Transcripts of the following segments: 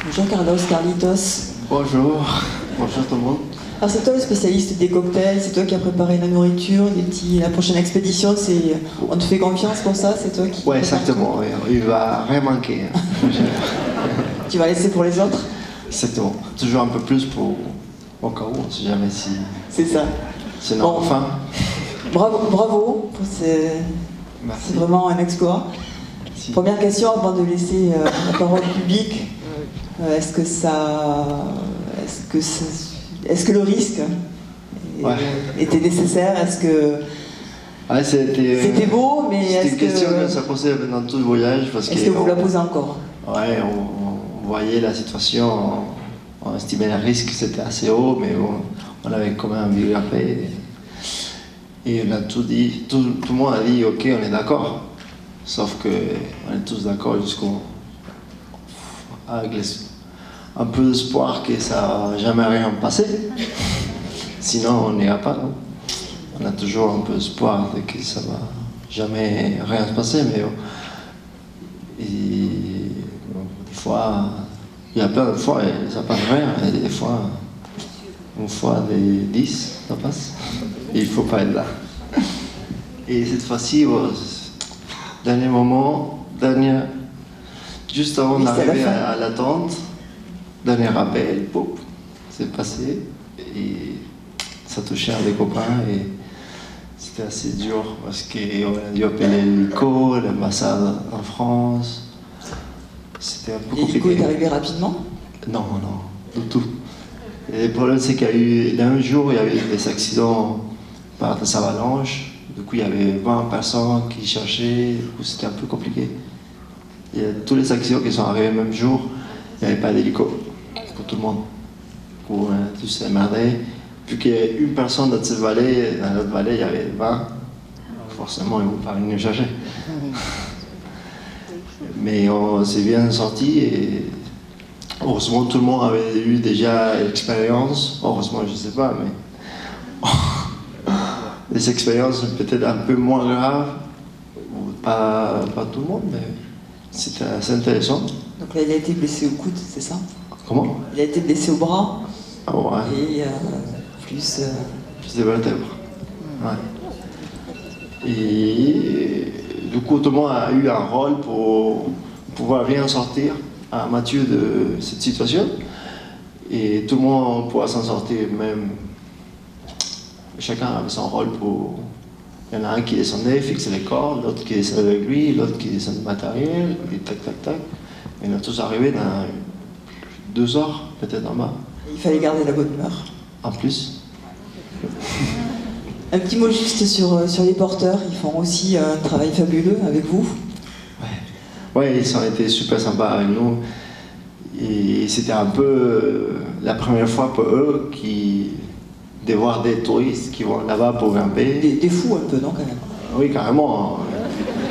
Bonjour Carlitos. Bonjour tout le monde. Alors c'est toi le spécialiste des cocktails, c'est toi qui as préparé la nourriture, la prochaine expédition, on te fait confiance pour ça, c'est toi qui... Ouais, exactement, il va rien manquer. Tu vas laisser pour les autres? Exactement, toujours un peu plus au cas où, on ne sait jamais si... C'est ça. C'est notre fin. Bravo, c'est vraiment un exploit. Merci. Première question avant de laisser la parole publique. Est-ce que le risque était nécessaire? Est-ce que c'était beau, mais est-ce que... C'était une question que ça posait dans tout le voyage. Est-ce que vous la posez encore? Ouais, on voyait la situation, on estimait le risque, c'était assez haut, mais on avait quand même envie de grimper. Et on a tout dit, tout le monde a dit ok, on est d'accord. Sauf qu'on est tous d'accord avec un peu d'espoir que ça n'a jamais rien passé. Sinon, on n'ira pas. Non, on a toujours un peu d'espoir de que ça va jamais rien se passer. Mais des fois, il y a plein de fois et ça passe rien. Et des fois, une fois des 10, ça passe. Et il ne faut pas être là. Et cette fois-ci, dernier moment, juste avant d'arriver à la tente, dernier rappel, c'est passé. Et ça touchait un des copains et c'était assez dur parce qu'on a dû appeler l'hélico, l'ambassade en France. C'était un peu compliqué. L'hélico est arrivé rapidement? Non, du tout. Et le problème, c'est qu'il y a eu, un jour, il y avait des accidents par des avalanches. Du coup, il y avait 20 personnes qui cherchaient. Du coup, c'était un peu compliqué. Il y a tous les accidents qui sont arrivés le même jour, il n'y avait pas d'hélico pour tout le monde. Du coup, on a tous émerdé. Vu qu'il y avait une personne dans cette vallée, dans l'autre vallée, il y avait 20. Forcément, ils ne vont pas venir chercher. Mais on s'est bien sorti et heureusement, tout le monde avait eu déjà l'expérience. Heureusement, je ne sais pas, mais des expériences peut-être un peu moins graves. Pas tout le monde, mais c'était assez intéressant. Donc là, il a été blessé au coude, c'est ça? Comment? Il a été blessé au bras. Ah ouais. Et plus de vertèbres. Ouais. Et du coup, tout le monde a eu un rôle pour pouvoir bien sortir à Mathieu de cette situation. Et tout le monde pourra s'en sortir, même chacun avait son rôle pour... Il y en a un qui descendait, fixait les cordes, l'autre qui descendait avec lui, l'autre qui descendait le matériel, et tac, tac, tac. Et on a tous arrivé dans 2 heures, peut-être en bas. Il fallait garder la bonne humeur. En plus. Un petit mot juste sur les porteurs, ils font aussi un travail fabuleux avec vous. Ouais, ils ont été super sympas avec nous. Et c'était un peu la première fois pour eux de voir des touristes qui vont là-bas pour grimper. Des fous un peu, non, quand même? Oui, carrément.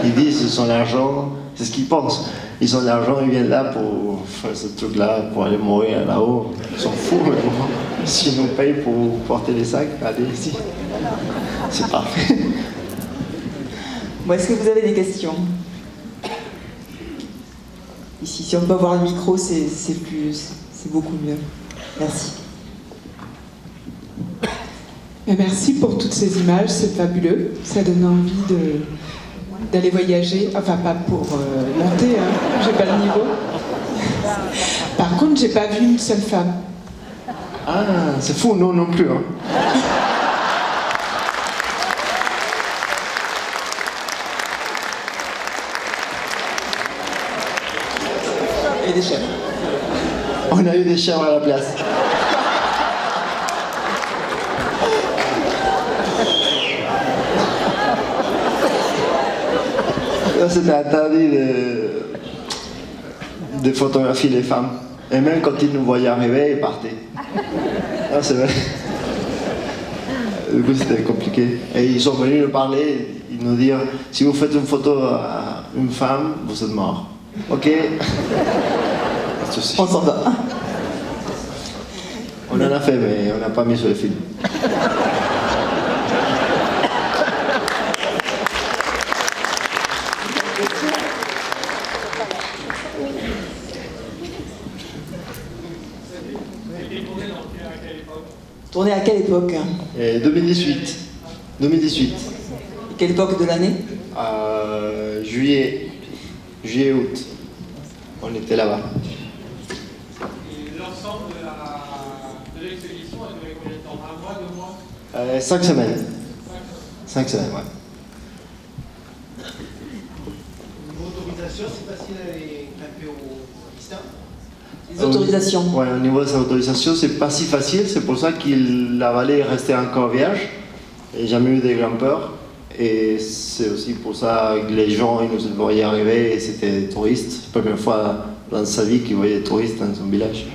Ils disent qu'ils ont l'argent, c'est ce qu'ils pensent. Ils ont l'argent, ils viennent là pour faire ce truc-là, pour aller mourir là-haut. Ils sont fous, mais bon, s'ils nous payent pour porter les sacs, allez ici. C'est parfait. Bon, est-ce que vous avez des questions? Ici, si on peut avoir le micro, c'est beaucoup mieux. Merci. Et merci pour toutes ces images, c'est fabuleux. Ça donne envie d'aller voyager. Enfin, pas pour monter, hein. J'ai pas le niveau. Par contre, j'ai pas vu une seule femme. Ah, c'est fou, nous non plus. Hein. Et des chèvres. On a eu des chèvres à la place. Là, c'était interdit de photographier les femmes. Et même quand ils nous voyaient arriver, ils partaient. Ah, c'est vrai. Du coup, c'était compliqué. Et ils sont venus nous parler, ils nous dire, si vous faites une photo à une femme, vous êtes mort. Ok. On s'en va. On en a fait, mais on n'a pas mis sur le film. Tourné à quelle époque? 2018. 2018. Quelle époque de l'année? Juillet, août. On était là-bas. Et l'ensemble de l'expédition a duré combien de temps? Un mois, 2 mois? 5 semaines. 5 semaines, ouais. Niveau autorisation, c'est facile d'aller camper au Pakistan? Les autorisations. Ouais, au niveau de sa autorisation, c'est pas si facile. C'est pour ça que la vallée est restée encore vierge. Et jamais eu des grimpeurs. Et c'est aussi pour ça que les gens ils nous voyaient arriver et c'était des touristes. Première fois dans sa vie qu'ils voyaient des touristes dans son village.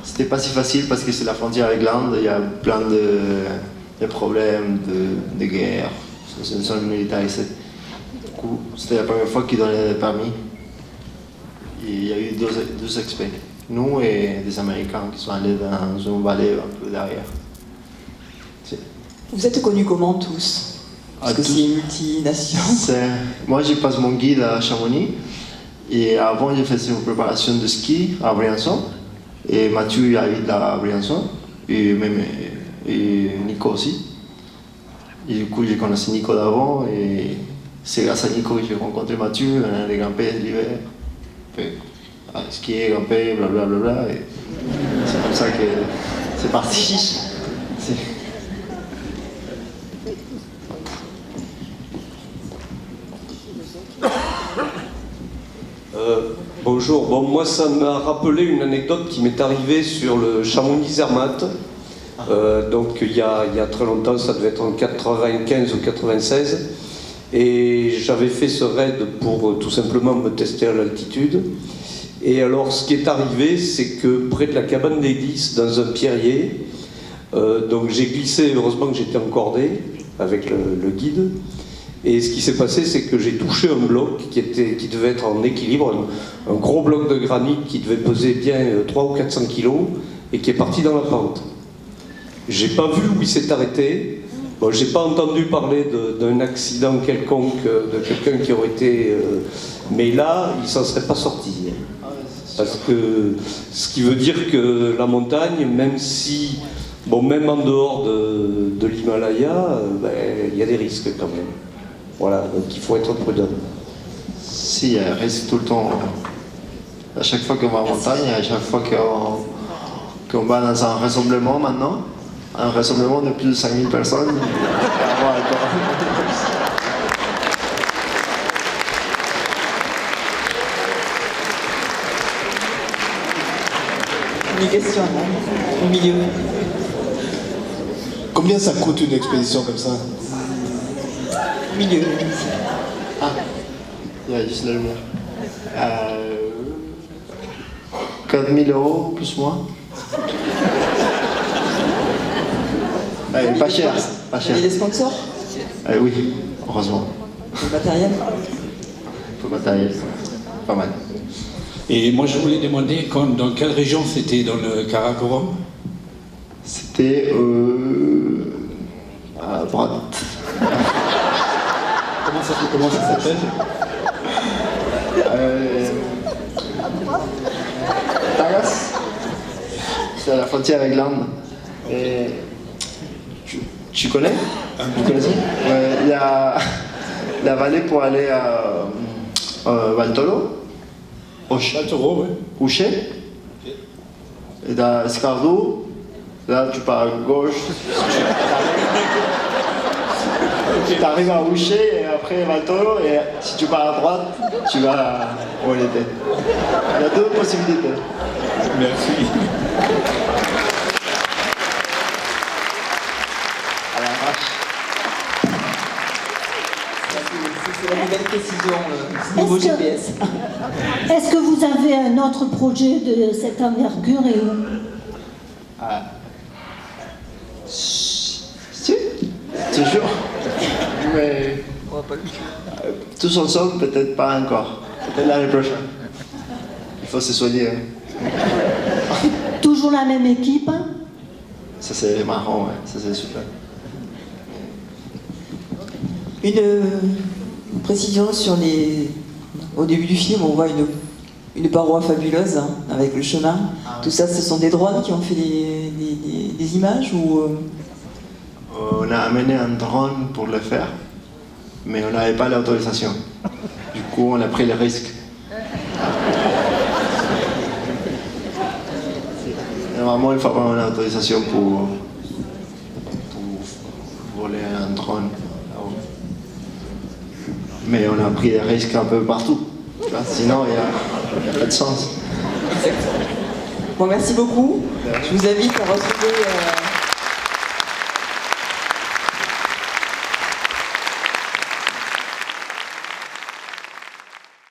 C'était pas si facile parce que c'est la frontière avec l'Inde. Il y a plein de problèmes, de guerre. C'est une zone militarisée. Du coup, c'était la première fois qu'ils donnaient des permis. Et il y a eu deux experts. Nous et des Américains qui sont allés dans une vallée un peu derrière. Vous êtes connus comment tous? Parce que c'est multination. Moi, j'ai passé mon guide à Chamonix. Et avant, j'ai fait une préparation de ski à Briançon. Et Mathieu habite à Briançon. Et Nico aussi. Et du coup, j'ai connu Nico d'avant. Et c'est grâce à Nico que j'ai rencontré Mathieu. On allait grimper l'hiver. Skier, grimper, blablabla. Et c'est comme ça que c'est parti. Bonjour, moi ça m'a rappelé une anecdote qui m'est arrivée sur le Chamonix-Zermatt. Donc il y a très longtemps, ça devait être en 95 ou 96. Et j'avais fait ce raid pour tout simplement me tester à l'altitude. Et alors ce qui est arrivé, c'est que près de la cabane des Glisses, dans un pierrier, donc j'ai glissé, heureusement que j'étais encordé avec le guide. Et ce qui s'est passé, c'est que j'ai touché un bloc qui devait être en équilibre, un gros bloc de granit qui devait peser bien 300 ou 400 kilos et qui est parti dans la pente. J'ai pas vu où il s'est arrêté. Bon, j'ai pas entendu parler d'un accident quelconque, de quelqu'un qui aurait été... mais là, il s'en serait pas sorti. Parce que ce qui veut dire que la montagne, même si... Bon, même en dehors de l'Himalaya, il y a des risques quand même. Voilà, donc il faut être prudent. Si, il y a un risque tout le temps. À chaque fois qu'on va en montagne, à chaque fois qu'on va dans un rassemblement maintenant, un rassemblement de plus de 5000 personnes, Une question là, au milieu. Combien ça coûte une expédition comme ça? Au milieu. Ah, il y a juste la lumière. 4 000 € plus ou moins. Pas cher, pas cher. Il y a des sponsors? Oui, heureusement. Le matériel? Le matériel, pas mal. Et moi je voulais demander dans quelle région c'était, dans le Karakoram? C'était à droite. Comment ça s'appelle? Tagas. C'est à la frontière avec l'Inde. Et tu connais? Vous connaissez? Il y a la vallée pour aller à Valtoro. Valtoro, oui. Ouché. Et dans Escardo, là tu pars à gauche. Tu arrives à Ouché et après Valtoro, et si tu pars à droite, tu vas où elle était. Il y a deux possibilités. Merci. À la vache. C'est la nouvelle précision, niveau GPS. Est-ce que vous avez un autre projet de cette envergure et où? Si, toujours. Mais tous ensemble, peut-être pas encore. Peut-être l'année prochaine. Il faut se soigner. Toujours la même équipe? Ça c'est marrant, ouais. Ça c'est super. Une précision sur les... Au début du film, on voit une paroi fabuleuse hein, avec le chemin. Tout ça, ce sont des drones qui ont fait des images ou On a amené un drone pour le faire, mais on n'avait pas l'autorisation. Du coup, on a pris le risque. Normalement, il faut avoir une autorisation pour voler un drone. Mais on a pris des risques un peu partout. Tu vois, sinon, il n'y a pas de sens. Bon, merci beaucoup. Je vous invite à retrouver...